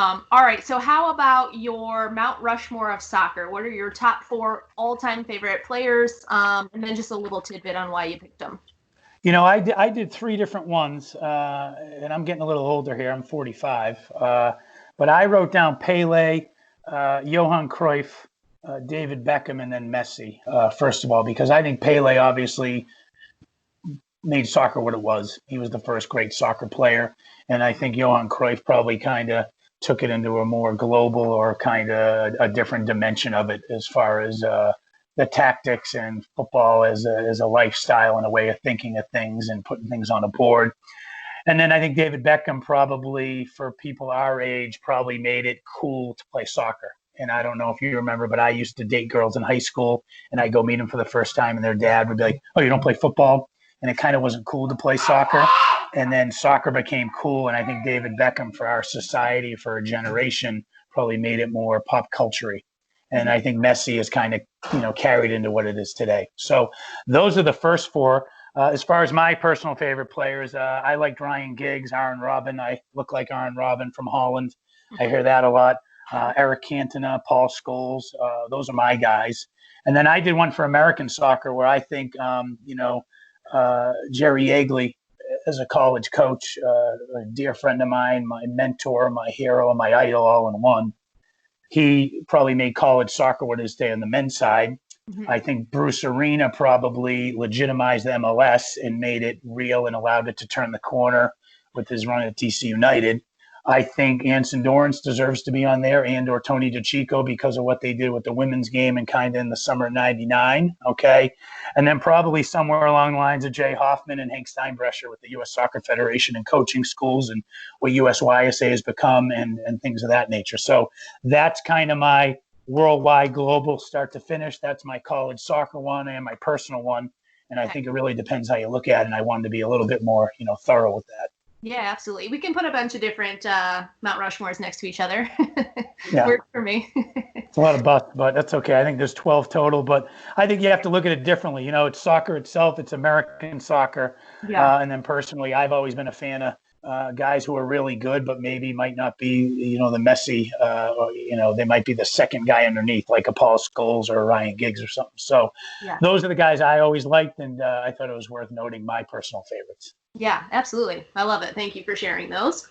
All right, so how about your Mount Rushmore of soccer? What are your top 4 all-time favorite players? And then just a little tidbit on why you picked them. I did 3 different ones, and I'm getting a little older here. I'm 45. But I wrote down Pele, Johan Cruyff, David Beckham, and then Messi, first of all, because I think Pele obviously made soccer what it was. He was the first great soccer player. And I think Johan Cruyff probably kind of took it into a more global or kind of a different dimension of it as far as the tactics and football as a lifestyle and a way of thinking of things and putting things on a board. And then I think David Beckham probably, for people our age, probably made it cool to play soccer. And I don't know if you remember, but I used to date girls in high school, and I'd go meet them for the first time, and their dad would be like, "Oh, you don't play football?" And it kind of wasn't cool to play soccer. And then soccer became cool, and I think David Beckham, for our society, for a generation, probably made it more pop culture-y. And I think Messi is kind of, carried into what it is today. So those are the first 4. As far as my personal favorite players, I liked Ryan Giggs, Aaron Robben. I look like Aaron Robben from Holland. I hear that a lot. Eric Cantona, Paul Scholes. Those are my guys. And then I did one for American soccer where I think, Jerry Yeagley, as a college coach, a dear friend of mine, my mentor, my hero, and my idol all in one. He probably made college soccer what it is today on the men's side. I think Bruce Arena probably legitimized the MLS and made it real and allowed it to turn the corner with his run at DC United. I think Anson Dorrance deserves to be on there, and or Tony DeCicco, because of what they did with the women's game and kind of in the summer of '99. Okay. And then probably somewhere along the lines of Jay Hoffman and Hank Steinbrecher with the U.S. Soccer Federation and coaching schools and what USYSA has become and things of that nature. So that's kind of my worldwide, global, start to finish. That's my college soccer one and my personal one. And I think it really depends how you look at it. And I wanted to be a little bit more, thorough with that. Yeah, absolutely. We can put a bunch of different Mount Rushmores next to each other. Yeah. Works for me. It's a lot of bucks, but that's okay. I think there's 12 total, but I think you have to look at it differently. It's soccer itself. It's American soccer. Yeah. And then personally, I've always been a fan of guys who are really good, but maybe might not be, the Messi, or, they might be the second guy underneath, like a Paul Scholes or a Ryan Giggs or something. So those are the guys I always liked, and I thought it was worth noting my personal favorites. Yeah, absolutely. I love it. Thank you for sharing those.